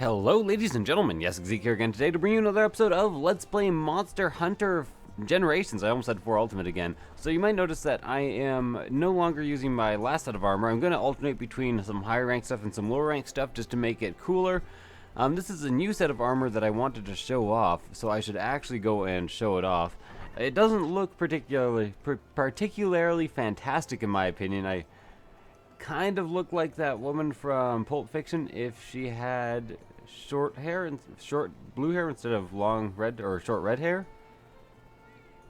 Hello ladies and gentlemen, Yessik Ziiiq here again today to bring you another episode of Let's Play Monster Hunter Generations. I almost said 4 Ultimate again. So you might notice that I am no longer using my last set of armor. I'm going to alternate between some higher rank stuff and some lower rank stuff just to make it cooler. This is a new set of armor that I wanted to show off, so I should actually go and show it off. It doesn't look particularly fantastic in my opinion. I kind of look like that woman from Pulp Fiction if she had short hair and short blue hair instead of long red or short red hair.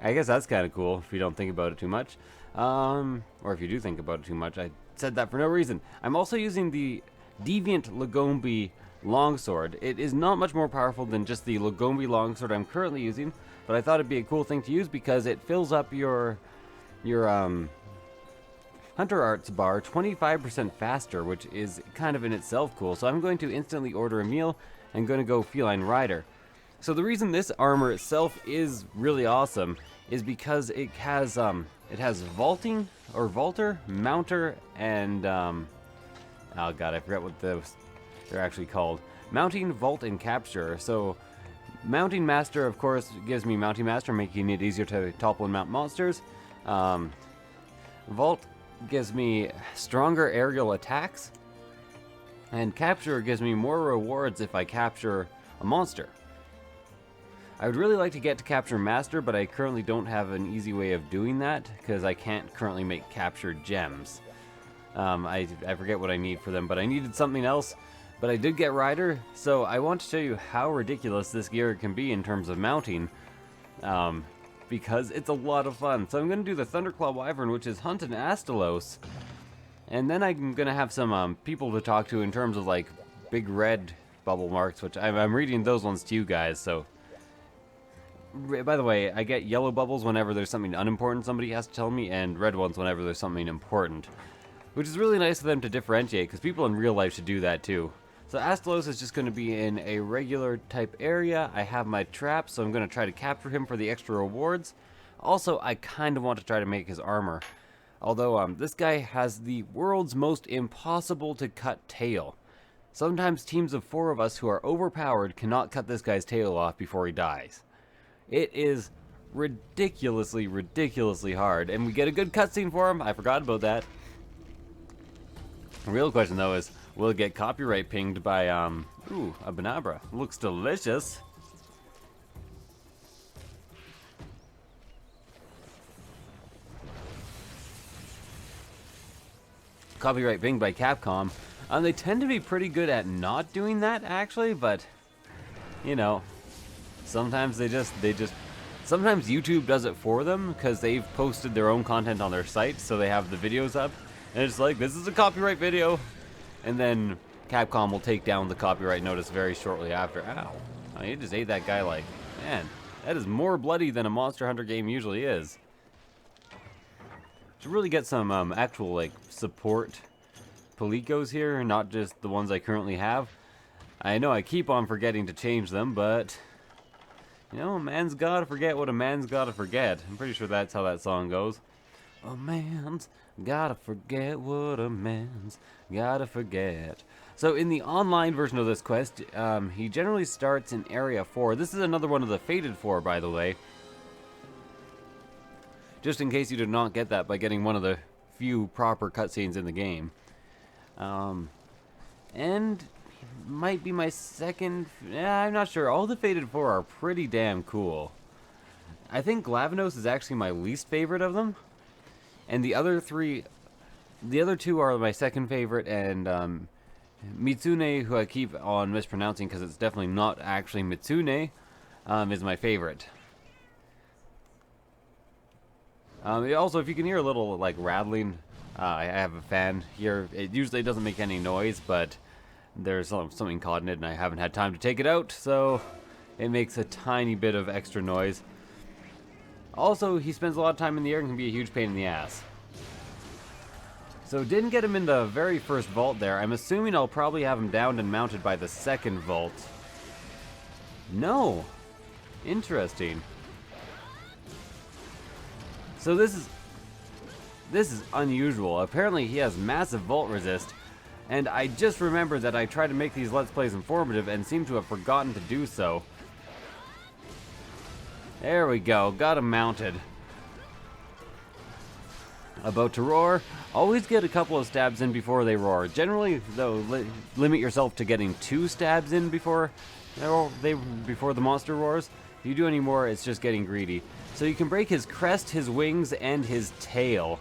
I guess that's kind of cool if you don't think about it too much, or if you do think about it too much. I said that for no reason. I'm also using the Deviant Lagombi longsword. It is not much more powerful than just the Lagombi longsword I'm currently using, but I thought it'd be a cool thing to use because it fills up your Hunter Arts bar 25% faster, which is kind of in itself cool. So I'm going to instantly order a meal and going to go Feline Rider. So the reason this armor itself is really awesome is because it has vaulting or vaulter, mounter, and oh god, I forgot what they're actually called. Mounting, vault, and capture. So Mounting Master, of course, gives me Mounting Master, making it easier to topple and mount monsters. Vault gives me stronger aerial attacks, and capture gives me more rewards if I capture a monster. I would really like to get to capture master, but I currently don't have an easy way of doing that because I can't currently make capture gems. I forget what I need for them, but I needed something else. But I did get rider, so I want to show you how ridiculous this gear can be in terms of mounting. Because it's a lot of fun. So I'm going to do the Thunderclaw Wyvern, which is hunt an Astalos. And then I'm going to have some people to talk to in terms of like big red bubble marks, which I'm reading those ones to you guys. So, by the way, I get yellow bubbles whenever there's something unimportant somebody has to tell me, and red ones whenever there's something important. Which is really nice of them to differentiate, because people in real life should do that too. So Astalos is just going to be in a regular type area. I have my trap, so I'm going to try to capture him for the extra rewards. Also, I kind of want to try to make his armor. Although, this guy has the world's most impossible to cut tail. Sometimes teams of 4 of us who are overpowered cannot cut this guy's tail off before he dies. It is ridiculously hard, and we get a good cutscene for him. I forgot about that. The real question, though, is will it get copyright pinged by, ooh, a Banabra. Looks delicious. Copyright pinged by Capcom. They tend to be pretty good at not doing that, actually, but, you know, sometimes sometimes YouTube does it for them, because they've posted their own content on their site, so they have the videos up, and it's like, this is a copyright video. And then Capcom will take down the copyright notice very shortly after. Ow. Oh, you just ate that guy like, man, that is more bloody than a Monster Hunter game usually is. To really get some actual, like, support Palicos here, not just the ones I currently have. I know I keep on forgetting to change them, but, you know, a man's gotta forget what a man's gotta forget. I'm pretty sure that's how that song goes. A man's gotta forget what a man's gotta forget. So in the online version of this quest, he generally starts in Area 4. This is another one of the Fated 4, by the way. Just in case you did not get that by getting one of the few proper cutscenes in the game. And might be my second... I'm not sure. All the Fated 4 are pretty damn cool. I think Glavenos is actually my least favorite of them. And the other two are my second favorite, and Mitsune, who I keep on mispronouncing because it's definitely not actually Mitsune, is my favorite. Also, if you can hear a little like rattling, I have a fan here. It usually doesn't make any noise, but there's something caught in it, and I haven't had time to take it out, so it makes a tiny bit of extra noise. Also, he spends a lot of time in the air and can be a huge pain in the ass. So didn't get him in the very first vault there. I'm assuming I'll probably have him downed and mounted by the second vault. No. Interesting. So this is unusual. Apparently he has massive vault resist, And I just remembered that I tried to make these Let's Plays informative and seem to have forgotten to do so. There we go, got him mounted. About to roar. Always get a couple of stabs in before they roar. Generally, though, limit yourself to getting 2 stabs in before the monster roars. If you do any more, it's just getting greedy. So you can break his crest, his wings, and his tail.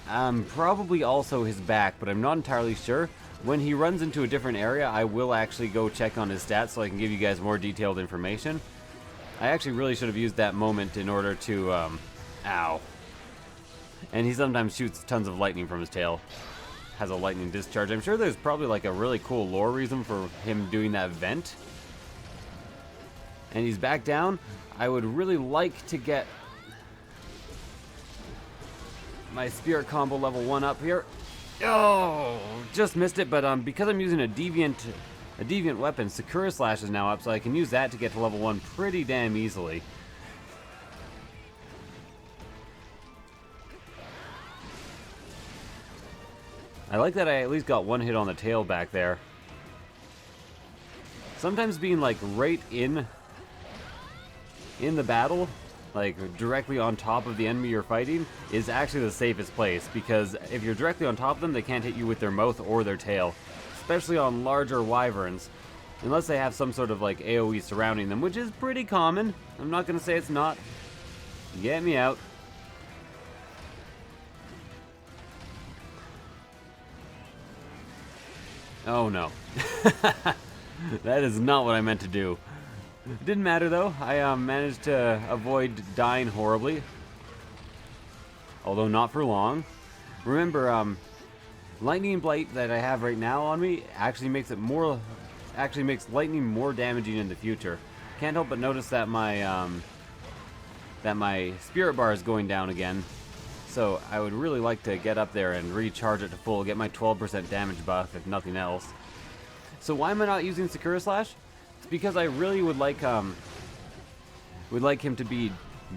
Probably also his back, but I'm not entirely sure. When he runs into a different area, I will actually go check on his stats so I can give you guys more detailed information. I actually really should have used that moment in order to, ow. And he sometimes shoots tons of lightning from his tail. Has a lightning discharge. I'm sure there's probably like a really cool lore reason for him doing that vent. And he's back down. I would really like to get my spirit combo level 1 up here. Oh, just missed it, but because I'm using a deviant weapon, Sakura Slash is now up, so I can use that to get to level 1 pretty damn easily. I like that I at least got 1 hit on the tail back there. Sometimes being like right in the battle, like directly on top of the enemy you're fighting, is actually the safest place, because if you're directly on top of them, they can't hit you with their mouth or their tail, especially on larger wyverns, unless they have some sort of like AoE surrounding them, which is pretty common. I'm not gonna say it's not. Get me out. Oh no. That is not what I meant to do. It didn't matter though. I managed to avoid dying horribly. Although not for long. Remember, Lightning Blight that I have right now on me actually makes lightning more damaging in the future. Can't help but notice that my spirit bar is going down again. So I would really like to get up there and recharge it to full, get my 12% damage buff if nothing else. So why am I not using Sakura Slash? It's because I really would like him to be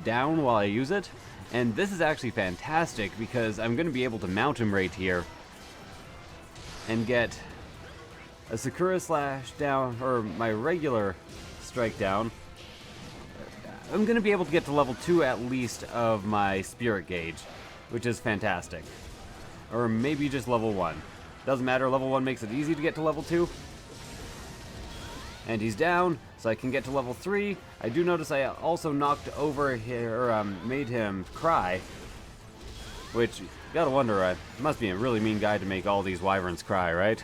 down while I use it. And this is actually fantastic because I'm going to be able to mount him right here and get a Sakura Slash down, or my regular strike down. I'm going to be able to get to level 2 at least of my spirit gauge, which is fantastic. Or maybe just level 1. Doesn't matter, level 1 makes it easy to get to level 2. And he's down, so I can get to level 3. I do notice I also knocked over here, or made him cry. Which, you gotta wonder, must be a really mean guy to make all these wyverns cry, right?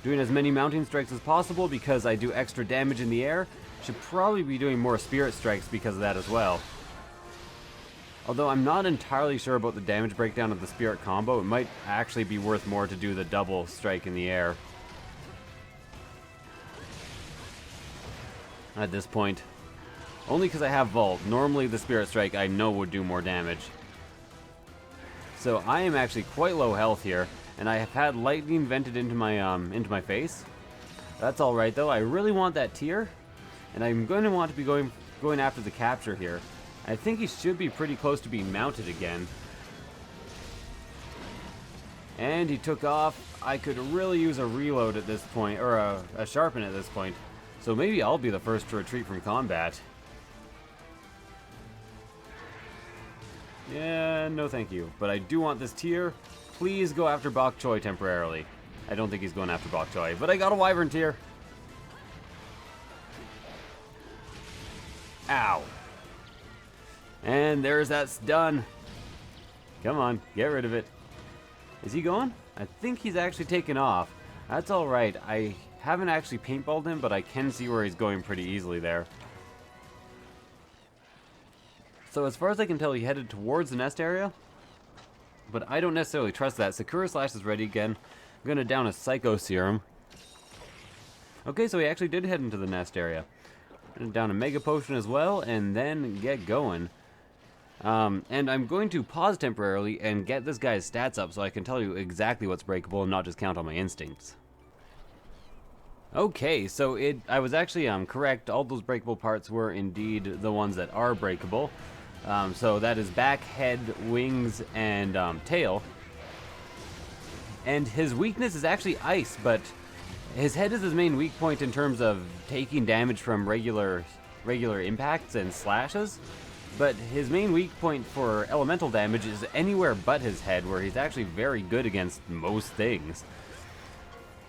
Doing as many mounting strikes as possible because I do extra damage in the air. Should probably be doing more spirit strikes because of that as well. Although I'm not entirely sure about the damage breakdown of the spirit combo, it might actually be worth more to do the double strike in the air at this point. Only because I have Vault. Normally the spirit strike I know would do more damage. So I am actually quite low health here. And I have had lightning vented into my face. That's all right though. I really want that tier, and I'm going to want to be going after the capture here. I think he should be pretty close to being mounted again. And he took off. I could really use a reload at this point, or a sharpen at this point. So maybe I'll be the first to retreat from combat. Yeah, no thank you. But I do want this tier. Please go after Bok Choy temporarily. I don't think he's going after Bok Choy, but I got a wyvern tier. Ow. And there's that stun. Come on, get rid of it. Is he going? I think he's actually taken off. That's alright. I haven't actually paintballed him, but I can see where he's going pretty easily there. So as far as I can tell, he headed towards the nest area. But I don't necessarily trust that. Sakura Slash is ready again. I'm going to down a Psycho Serum. Okay, so he actually did head into the nest area. And down a Mega Potion as well, and then get going. And I'm going to pause temporarily and get this guy's stats up so I can tell you exactly what's breakable and not just count on my instincts. Okay, so I was actually correct. All those breakable parts were indeed the ones that are breakable. So that is back, head, wings, and tail. And his weakness is actually ice, but his head is his main weak point in terms of taking damage from regular impacts and slashes. But his main weak point for elemental damage is anywhere but his head, where he's actually very good against most things.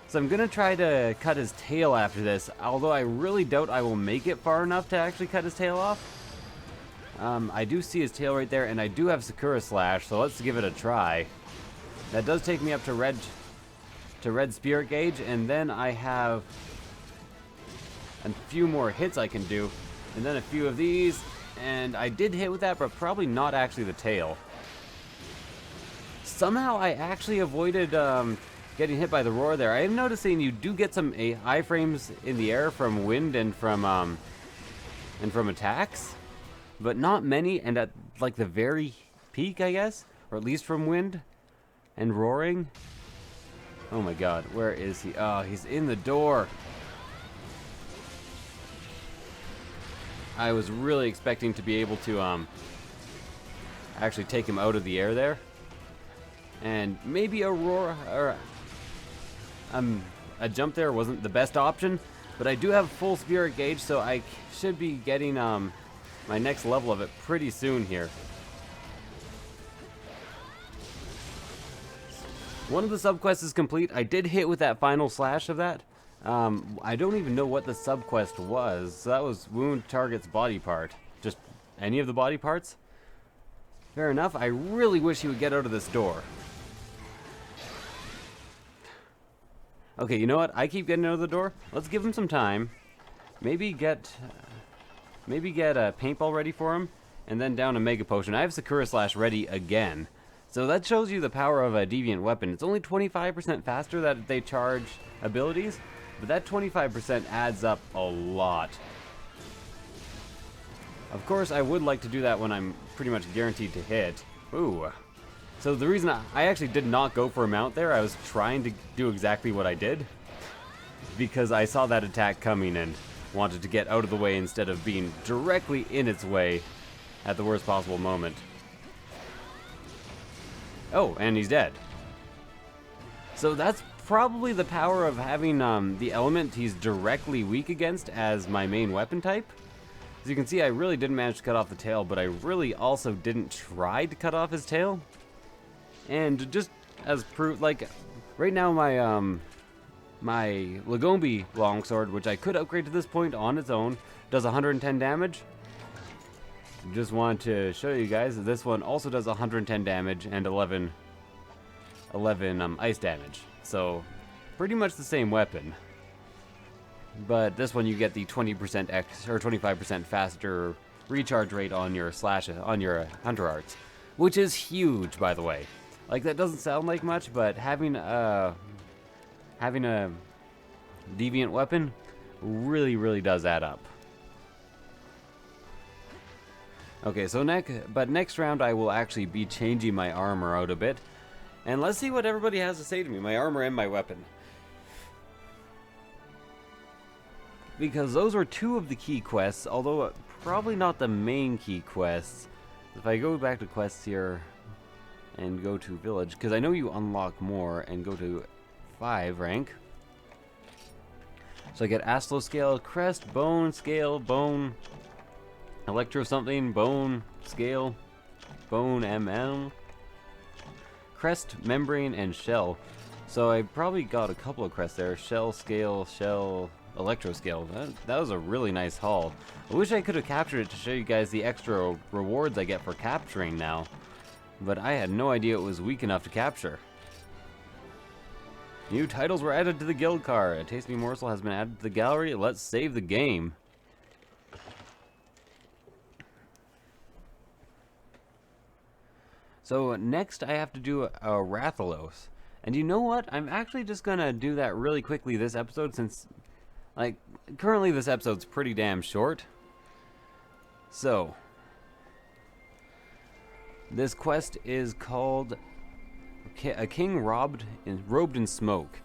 So I'm gonna try to cut his tail after this, although I really doubt I will make it far enough to actually cut his tail off. I do see his tail right there, and I do have Sakura Slash, so let's give it a try. That does take me up to red spirit gauge, and then I have a few more hits I can do, and then a few of these, and I did hit with that, but probably not actually the tail. Somehow I actually avoided getting hit by the roar there. I am noticing you do get some iframes in the air from wind and from attacks, but not many, and at like the very peak, I guess, or at least from wind and roaring. Oh my god, where is he? Oh, he's in the door. I was really expecting to be able to actually take him out of the air there, and maybe a roar or a jump there wasn't the best option, but I do have full spirit gauge, so I should be getting my next level of it pretty soon here. One of the subquests is complete. I did hit with that final slash of that. I don't even know what the subquest was. So that was wound target's body part. Just any of the body parts? Fair enough. I really wish he would get out of this door. Okay, you know what? I keep getting out of the door. Let's give him some time. Maybe get a paintball ready for him, and then down a mega potion. I have Sakura Slash ready again. So that shows you the power of a deviant weapon. It's only 25% faster that they charge abilities, but that 25% adds up a lot. Of course, I would like to do that when I'm pretty much guaranteed to hit. Ooh. So the reason I actually did not go for a mount there, I was trying to do exactly what I did, because I saw that attack coming and wanted to get out of the way instead of being directly in its way at the worst possible moment. Oh, and he's dead. So that's probably the power of having the element he's directly weak against as my main weapon type. As you can see, I really didn't manage to cut off the tail, but I really also didn't try to cut off his tail. And just as proof, like, right now my Lagombi longsword, which I could upgrade to this point on its own, does 110 damage. Just wanted to show you guys that this one also does 110 damage and 11 ice damage. So pretty much the same weapon. But this one you get the 20% or 25% faster recharge rate on your hunter arts, which is huge, by the way. Like, that doesn't sound like much, but having a deviant weapon really does add up. Okay, so next round I will actually be changing my armor out a bit, and let's see what everybody has to say to me, my armor and my weapon. Because those were two of the key quests, although probably not the main key quests. If I go back to quests here and go to village, because I know you unlock more, and go to 5 rank. So I get Astalos scale, crest, bone, scale, bone, electro something, bone, scale, bone, crest, membrane, and shell. So I probably got a couple of crests there. Shell, scale, shell, electro scale. That was a really nice haul. I wish I could have captured it to show you guys the extra rewards I get for capturing now, but I had no idea it was weak enough to capture. New titles were added to the guild card. A tasty morsel has been added to the gallery. Let's save the game. So next I have to do a Rathalos. And you know what? I'm actually just gonna do that really quickly this episode, since, like, currently this episode's pretty damn short. So this quest is called A King Robed in Smoke.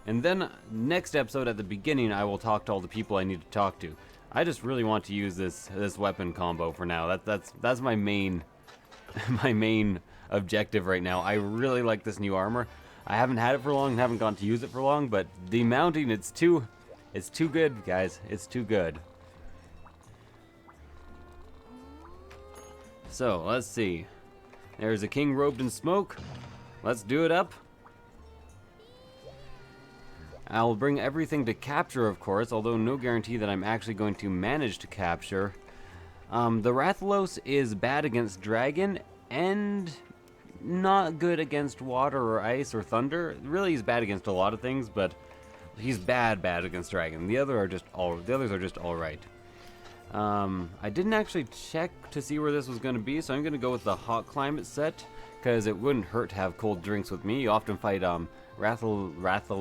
And then next episode at the beginning I will talk to all the people I need to talk to. I just really want to use this weapon combo for now. That's my main my main objective right now. I really like this new armor. I haven't had it for long, haven't gone to use it for long, but the mounting, it's too good, guys. It's too good. So, let's see. There's a king robed in smoke. Let's do it up. I'll bring everything to capture, of course, although no guarantee that I'm actually going to manage to capture. The Rathalos is bad against dragon and not good against water or ice or thunder. Really, he's bad against a lot of things, but he's bad against dragon. The others are just all right. I didn't actually check to see where this was going to be, so I'm going to go with the hot climate set, because it wouldn't hurt to have cold drinks with me. You often fight Rathalai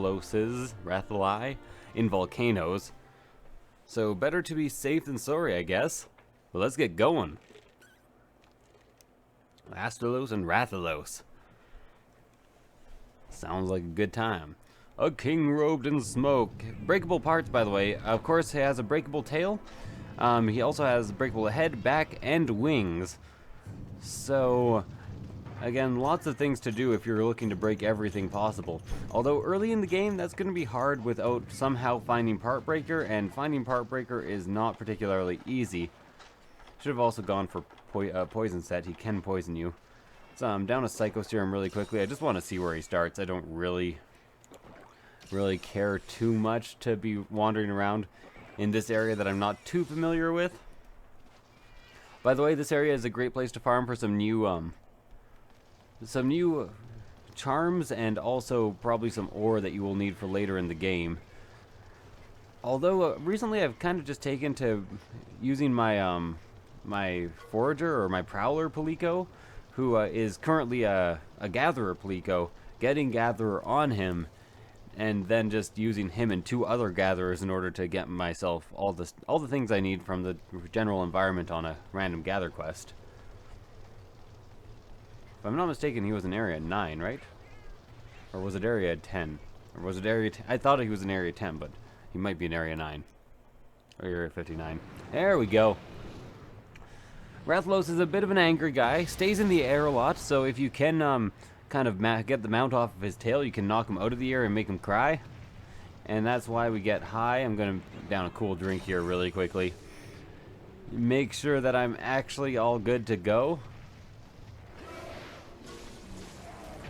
in volcanoes, so better to be safe than sorry, I guess. But let's get going. Astalos and Rathalos. Sounds like a good time. A king robed in smoke. Breakable parts, by the way. Of course, he has a breakable tail. He also has breakable head, back, and wings. So, again, lots of things to do if you're looking to break everything possible. Although early in the game, that's going to be hard without somehow finding Part Breaker, and finding Part Breaker is not particularly easy. Should have also gone for poison set. He can poison you. So I'm down a Psycho Serum really quickly. I just want to see where he starts. I don't really care too much to be wandering around in this area that I'm not too familiar with. By the way, this area is a great place to farm for some new charms, and also probably some ore that you will need for later in the game. Although recently I've kind of just taken to using my my forager or my prowler Palico, who is currently a gatherer Palico, getting gatherer on him, and then just using him and 2 other gatherers in order to get myself all the things I need from the general environment on a random gather quest. If I'm not mistaken, he was in area 9, right? Or was it area 10? Or was it area 10? I thought he was in area 10, but he might be in area 9. Or area 59. There we go. Rathalos is a bit of an angry guy, stays in the air a lot, so if you can kind of get the mount off of his tail, you can knock him out of the air and make him cry. And that's why we get high. I'm going to down a cool drink here really quickly. Make sure that I'm actually all good to go.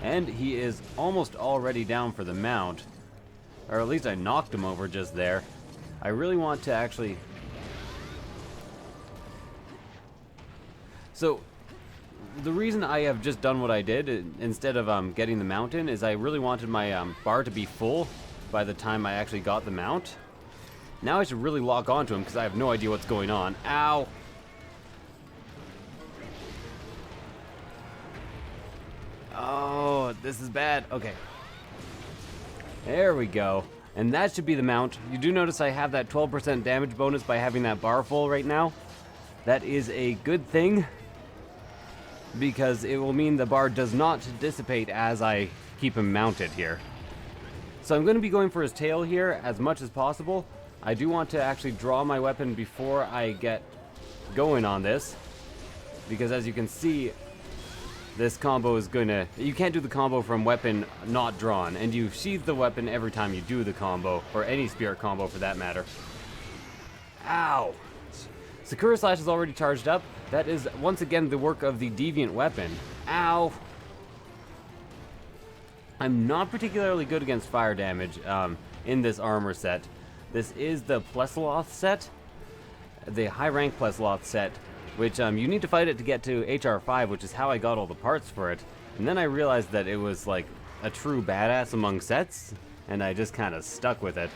And he is almost already down for the mount. Or at least I knocked him over just there. I really want to actually... So, the reason I have just done what I did, instead of getting the mount in, is I really wanted my bar to be full by the time I actually got the mount. Now I should really lock onto him, because I have no idea what's going on. Ow! Oh, this is bad. Okay. There we go. And that should be the mount. You do notice I have that 12% damage bonus by having that bar full right now. That is a good thing, because it will mean the bar does not dissipate as I keep him mounted here. So I'm going to be going for his tail here as much as possible. I do want to actually draw my weapon before I get going on this, because as you can see, this combo is going to... You can't do the combo from weapon not drawn, and you sheath the weapon every time you do the combo, or any spirit combo for that matter. Ow! Sakura Slash is already charged up. That is, once again, the work of the Deviant Weapon. Ow! I'm not particularly good against fire damage in this armor set. This is the Plesaloth set, the high-rank Plesaloth set, which you need to fight it to get to HR 5, which is how I got all the parts for it. And then I realized that it was like a true badass among sets, and I just kind of stuck with it.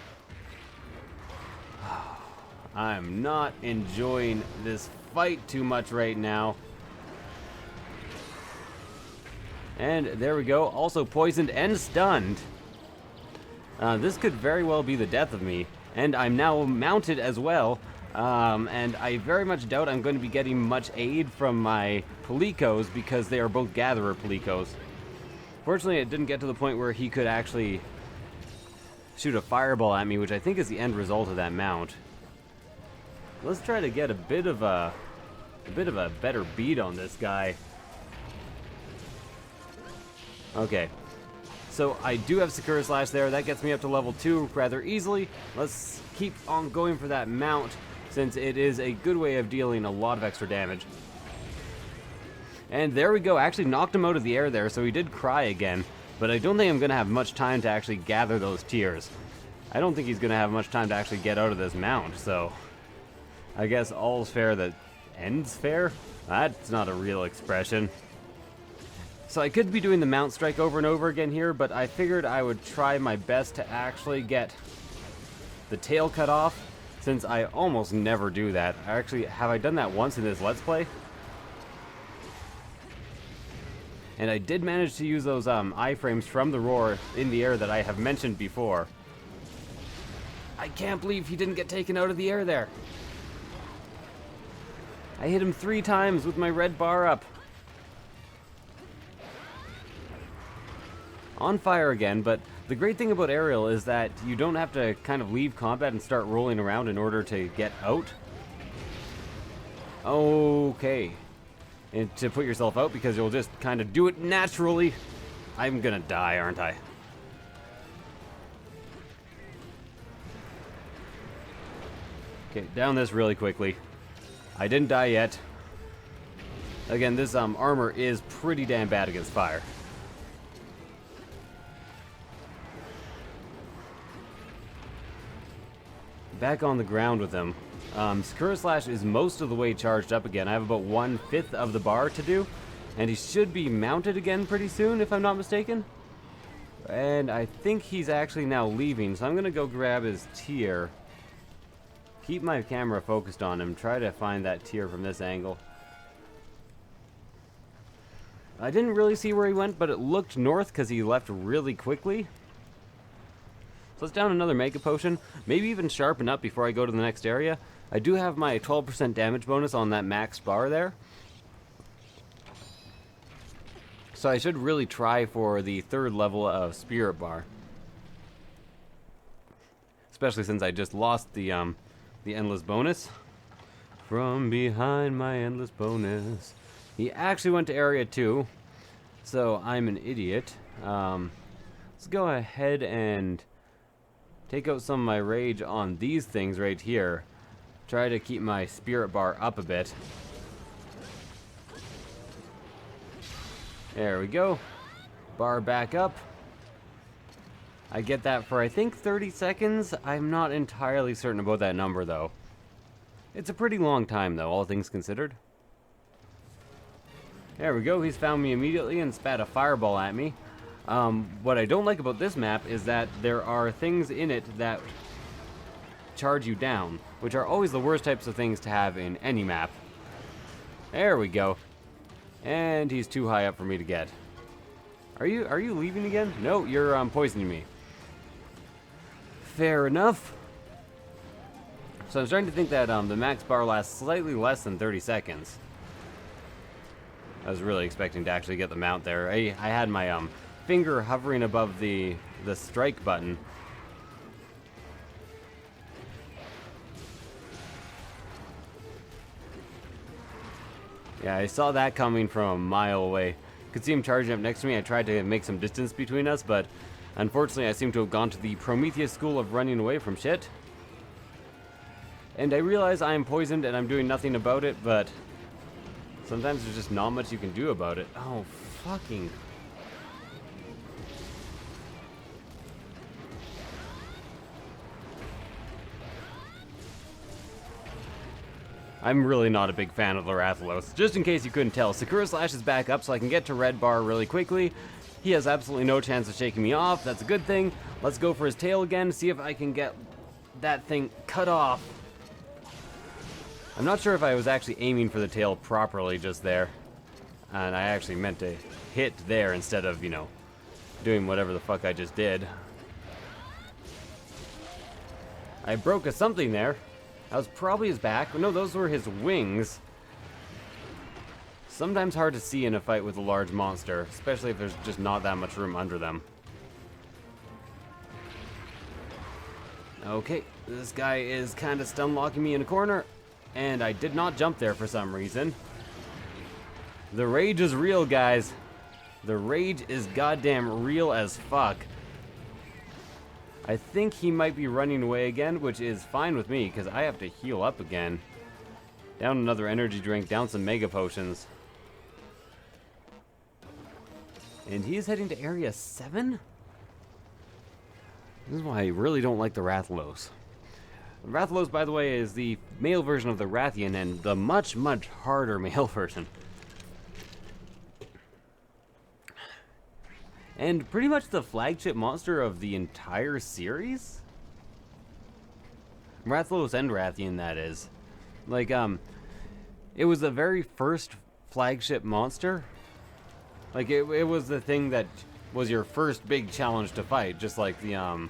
I'm not enjoying this fight too much right now. And there we go, also poisoned and stunned. This could very well be the death of me, and I'm now mounted as well. And I very much doubt I'm going to be getting much aid from my Palicos, because they are both Gatherer Palicos. Fortunately, it didn't get to the point where he could actually shoot a fireball at me, which I think is the end result of that mount. Let's try to get a bit of a better beat on this guy. Okay. So I do have Sakura Slash there. That gets me up to level 2 rather easily. Let's keep on going for that mount, since it is a good way of dealing a lot of extra damage. And there we go. Actually knocked him out of the air there, so he did cry again. But I don't think I'm going to have much time to actually gather those tears. I don't think he's going to have much time to actually get out of this mount, so I guess all's fair that ends fair? That's not a real expression. So I could be doing the mount strike over and over again here, but I figured I would try my best to actually get the tail cut off, since I almost never do that. Have I done that once in this Let's Play? And I did manage to use those iframes from the roar in the air that I have mentioned before. I can't believe he didn't get taken out of the air there. I hit him 3 times with my red bar up. On fire again, but the great thing about aerial is that you don't have to kind of leave combat and start rolling around in order to get out. Okay. And to put yourself out, because you'll just kind of do it naturally. I'm gonna die, aren't I? Okay, down this really quickly. I didn't die yet. Again, this armor is pretty damn bad against fire. Back on the ground with him. Sakura Slash is most of the way charged up again. I have about 1/5 of the bar to do. And he should be mounted again pretty soon, if I'm not mistaken. And I think he's actually now leaving, so I'm going to go grab his tier. Keep my camera focused on him. Try to find that tier from this angle. I didn't really see where he went, but it looked north because he left really quickly. So let's down another Mega Potion. Maybe even sharpen up before I go to the next area. I do have my 12% damage bonus on that max bar there. So I should really try for the 3rd level of Spirit Bar. Especially since I just lost the endless bonus. From behind my endless bonus. He actually went to area 2. So I'm an idiot. Let's go ahead and take out some of my rage on these things right here. Try to keep my spirit bar up a bit. There we go. Bar back up. I get that for, I think, 30 seconds. I'm not entirely certain about that number, though. It's a pretty long time, though, all things considered. There we go. He's found me immediately and spat a fireball at me. What I don't like about this map is that there are things in it that charge you down, which are always the worst types of things to have in any map. There we go. And he's too high up for me to get. Are you leaving again? No, you're poisoning me. Fair enough. So I'm starting to think that the max bar lasts slightly less than 30 seconds. I was really expecting to actually get the mount there. I had my finger hovering above the strike button. Yeah, I saw that coming from a mile away. Could see him charging up next to me. I tried to make some distance between us, but unfortunately I seem to have gone to the Prometheus school of running away from shit. And I realize I am poisoned and I'm doing nothing about it, but sometimes there's just not much you can do about it. Oh, fucking... I'm really not a big fan of the Rathalos. Just in case you couldn't tell, Sakura Slash is back up so I can get to red bar really quickly. He has absolutely no chance of shaking me off. That's a good thing. Let's go for his tail again, see if I can get that thing cut off. I'm not sure if I was actually aiming for the tail properly just there. And I actually meant to hit there instead of, you know, doing whatever the fuck I just did. I broke a something there. That was probably his back. No, those were his wings. Sometimes hard to see in a fight with a large monster, especially if there's just not that much room under them. Okay, this guy is kind of stun locking me in a corner. And I did not jump there for some reason. The rage is real, guys. The rage is goddamn real as fuck. I think he might be running away again, which is fine with me, because I have to heal up again. Down another energy drink, down some mega potions. And he is heading to Area 7? This is why I really don't like the Rathalos. The Rathalos, by the way, is the male version of the Rathian, and the much, much harder male version. And pretty much the flagship monster of the entire series? Rathalos and Rathian, that is. Like, it was the very first flagship monster. Like, it was the thing that was your first big challenge to fight, just like the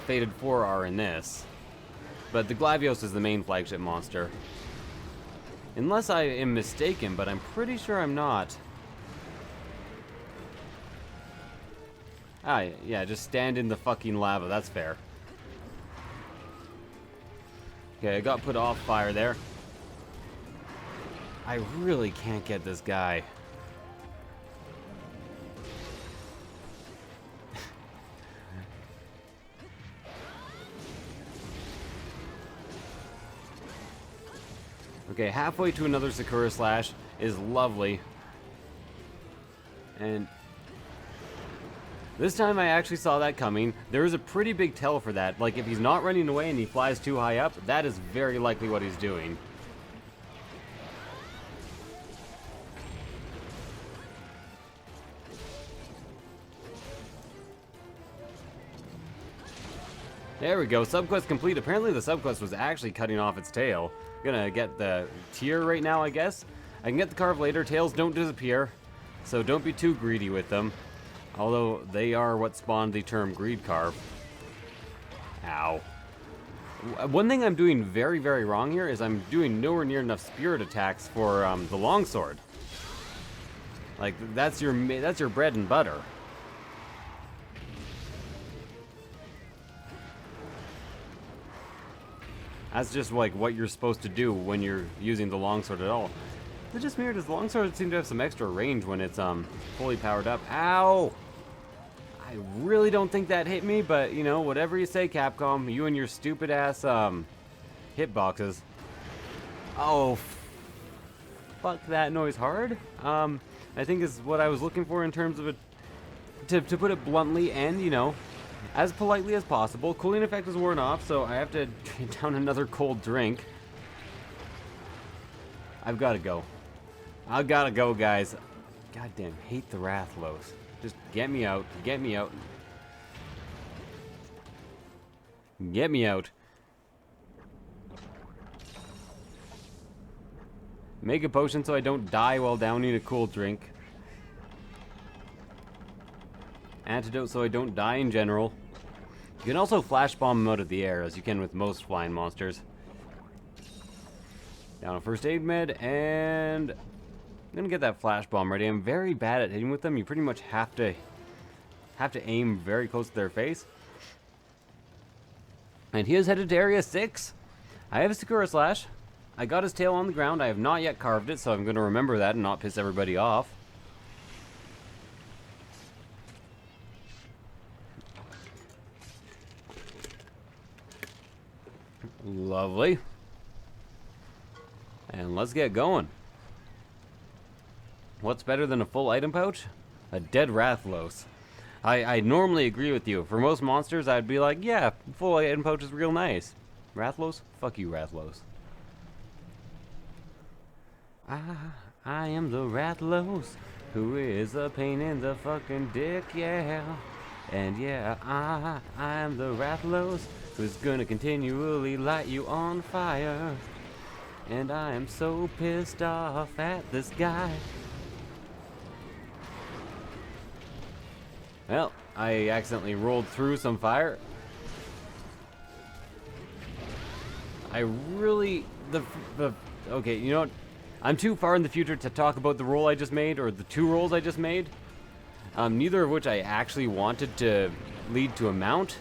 Fated Four are in this. But the Glavios is the main flagship monster. Unless I am mistaken, but I'm pretty sure I'm not. Ah, yeah, just stand in the fucking lava, that's fair. Okay, I got put off fire there. I really can't get this guy. Okay, halfway to another Sakura Slash is lovely. And this time I actually saw that coming. There is a pretty big tell for that. Like, if he's not running away and he flies too high up, that is very likely what he's doing. There we go, subquest complete. Apparently the subquest was actually cutting off its tail. Gonna get the tier right now, I guess. I can get the carve later. Tails don't disappear, so don't be too greedy with them. Although they are what spawned the term greed carve. Ow. One thing I'm doing very, very wrong here is I'm doing nowhere near enough spirit attacks for the longsword. Like, that's your bread and butter. That's just like what you're supposed to do when you're using the longsword at all. Is it just weird? Does the longsword seem to have some extra range when it's fully powered up? Ow! I really don't think that hit me, but you know, whatever you say, Capcom, you and your stupid ass hitboxes. Oh, fuck that noise hard. I think is what I was looking for in terms of it. To put it bluntly, and you know, as politely as possible. Cooling effect is worn off, so I have to drink down another cold drink. I've got to go. I've got to go, guys. Goddamn, hate the Rathalos. Just get me out. Get me out. Get me out. Make a potion so I don't die while downing a cool drink. Antidote so I don't die in general. You can also flash bomb them out of the air, as you can with most flying monsters. Down a first aid med, and I'm gonna get that flash bomb ready. I'm very bad at hitting with them. You pretty much have to aim very close to their face. And he is headed to Area 6. I have a Sakura Slash. I got his tail on the ground. I have not yet carved it, so I'm gonna remember that and not piss everybody off. Lovely. And let's get going. What's better than a full item pouch? A dead Rathalos. I normally agree with you. For most monsters, I'd be like, yeah, full item pouch is real nice. Rathalos? Fuck you, Rathalos. I am the Rathalos, who is a pain in the fucking dick, yeah. And yeah, I am the Rathalos, who's gonna continually light you on fire. And I am so pissed off at this guy. Well, I accidentally rolled through some fire. I really... Okay, you know what? I'm too far in the future to talk about the roll I just made, or the two rolls I just made. Neither of which I actually wanted to lead to a mount.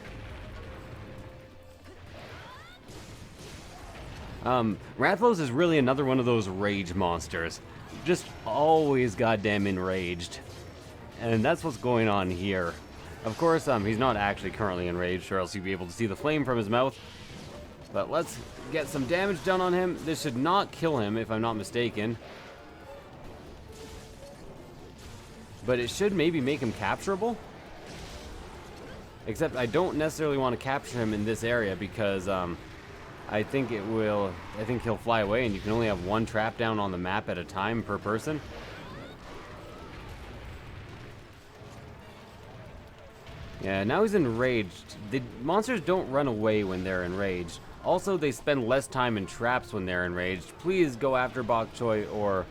Rathalos is really another one of those rage monsters. Just always goddamn enraged. And that's what's going on here. Of course, he's not actually currently enraged, or else you'd be able to see the flame from his mouth. But let's get some damage done on him. This should not kill him, if I'm not mistaken. But it should maybe make him capturable. Except I don't necessarily want to capture him in this area because I think he'll fly away, and you can only have one trap down on the map at a time per person. Yeah, now he's enraged. The monsters don't run away when they're enraged. Also, they spend less time in traps when they're enraged. Please go after Bok Choy or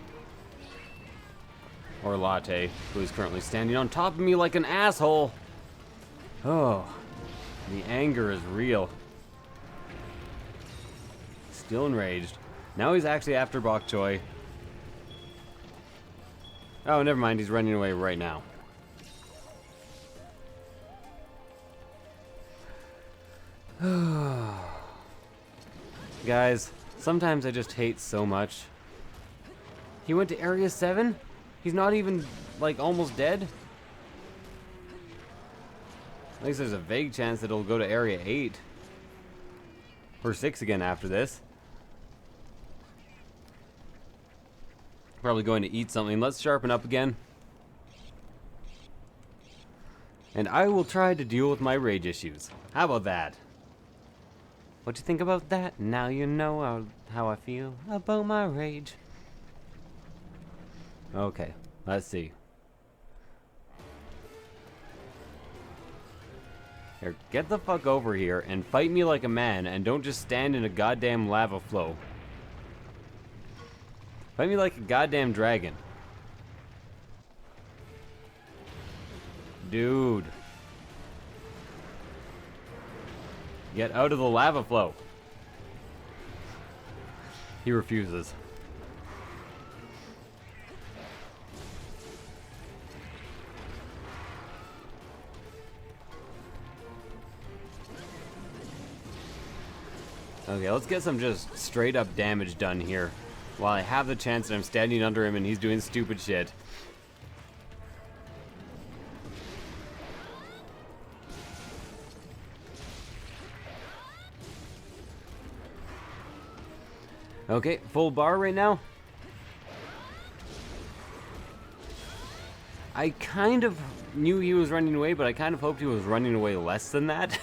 Latte, who is currently standing on top of me like an asshole. Oh, the anger is real. Still enraged. Now he's actually after Bok Choy. Oh, never mind. He's running away right now. Guys, sometimes I just hate so much. He went to Area 7? He's not even, like, almost dead? At least there's a vague chance that it'll go to Area 8. Or 6 again after this. Probably going to eat something. Let's sharpen up again. And I will try to deal with my rage issues. How about that? What you think about that? Now you know how I feel about my rage. Okay, let's see. Here, get the fuck over here and fight me like a man, and don't just stand in a goddamn lava flow. Fight me like a goddamn dragon. Dude. Get out of the lava flow. He refuses. Okay, let's get some just straight up damage done here. While I have the chance and I'm standing under him and he's doing stupid shit. Okay, full bar right now. I kind of knew he was running away, but I kind of hoped he was running away less than that.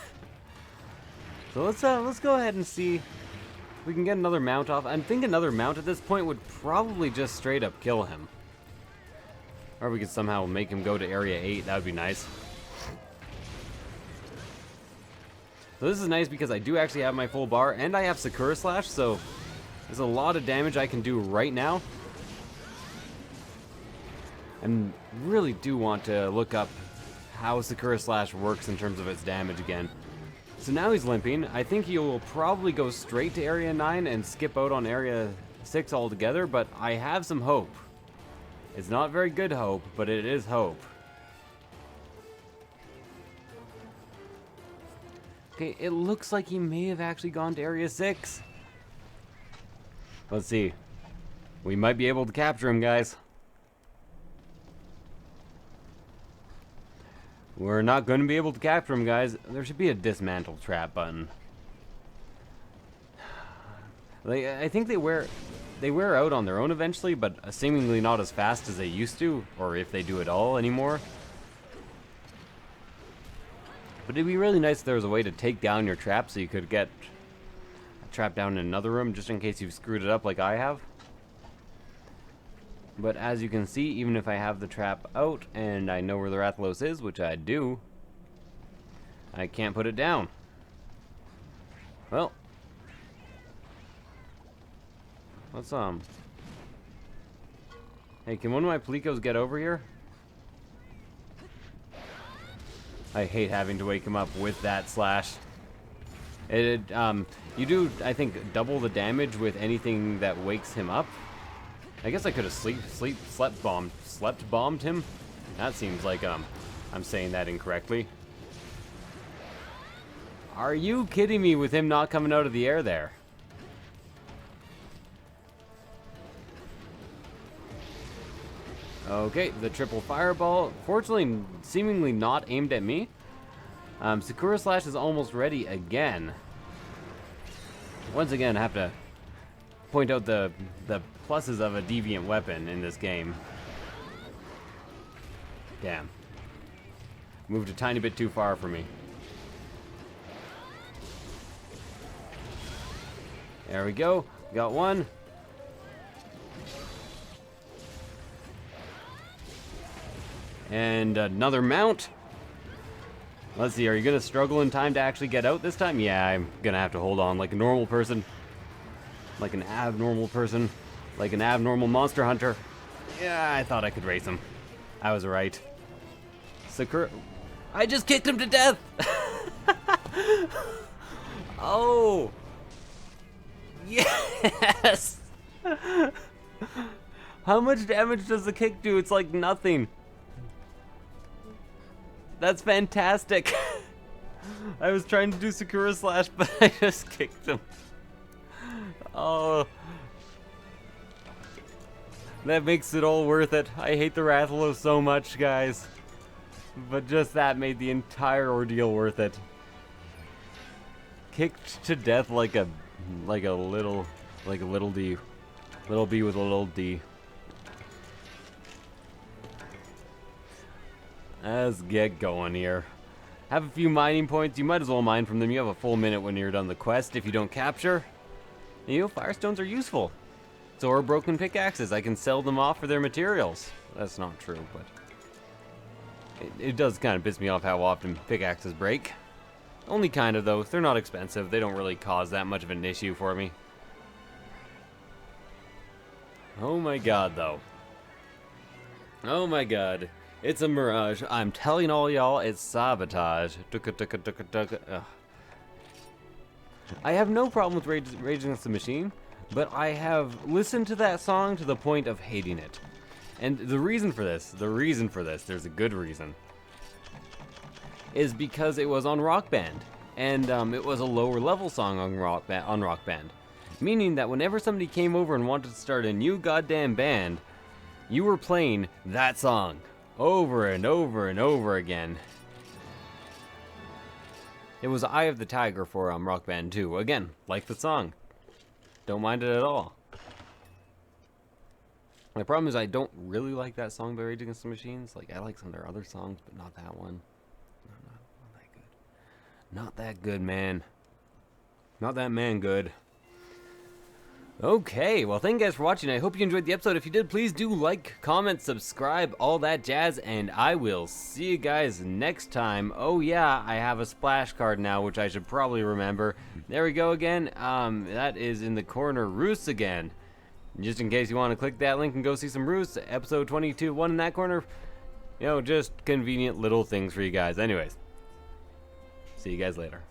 So let's go ahead and see if we can get another mount off. I think another mount at this point would probably just straight up kill him. Or we could somehow make him go to Area 8. That would be nice. So this is nice because I do actually have my full bar, and I have Sakura Slash, so there's a lot of damage I can do right now. And really do want to look up how Sakura Slash works in terms of its damage again. So now he's limping. I think he will probably go straight to Area 9 and skip out on Area 6 altogether, but I have some hope. It's not very good hope, but it is hope. Okay, it looks like he may have actually gone to Area 6. Let's see. We might be able to capture him, guys. We're not going to be able to capture him, guys. There should be a dismantle trap button. Like, I think they wear out on their own eventually, but seemingly not as fast as they used to, or if they do at all anymore. But it'd be really nice if there was a way to take down your trap so you could get a trap down in another room, just in case you've screwed it up like I have. But as you can see, even if I have the trap out and I know where the Rathalos is, which I do, I can't put it down. Well, let's hey, can one of my Pelicos get over here? I hate having to wake him up with that slash. You do, I think, double the damage with anything that wakes him up. I guess I could have slept bombed him. That seems like I'm saying that incorrectly. Are you kidding me with him not coming out of the air there? Okay, the triple fireball. Fortunately, seemingly not aimed at me. Sakura Slash is almost ready again. Once again, I have to point out the pluses of a deviant weapon in this game. Damn. Moved a tiny bit too far for me. There we go. Got one. And another mount. Let's see, are you going to struggle in time to actually get out this time? Yeah, I'm going to have to hold on like a normal person. Like an abnormal person. Like an abnormal monster hunter. Yeah, I thought I could race him. I was right. Sakura... I just kicked him to death! Oh! Yes! How much damage does the kick do? It's like nothing. That's fantastic. I was trying to do Sakura Slash, but I just kicked him. Oh. That makes it all worth it. I hate the Rathalos so much, guys. But just that made the entire ordeal worth it. Kicked to death like a little D. Little B with a little D. Let's get going here. Have a few mining points. You might as well mine from them. You have a full minute when you're done the quest if you don't capture. You know, firestones are useful. So are broken pickaxes. I can sell them off for their materials. That's not true, but it does kind of piss me off how often pickaxes break. Only kind of, though. They're not expensive. They don't really cause that much of an issue for me. Oh my god, though. Oh my god. It's a mirage. I'm telling all y'all, it's sabotage. I have no problem with Rage Against the Machine, but I have listened to that song to the point of hating it. And the reason for this, there's a good reason, is because it was on Rock Band. And it was a lower level song on Rock Band. Meaning that whenever somebody came over and wanted to start a new goddamn band, you were playing that song over and over and over again. It was Eye of the Tiger for Rock Band 2. Again, like the song. Don't mind it at all. My problem is I don't really like that song by Rage Against the Machines. Like, I like some of their other songs, but not that one. No, not that good. Not that good, man. Not that man good. Okay, well, thank you guys for watching. I hope you enjoyed the episode. If you did, please do like, comment, subscribe, all that jazz, and I will see you guys next time. Oh yeah, I have a splash card now, which I should probably remember. There we go again. That is in the corner, Roosts again. Just in case you want to click that link and go see some Roosts, episode 22, one in that corner. You know, just convenient little things for you guys. Anyways, see you guys later.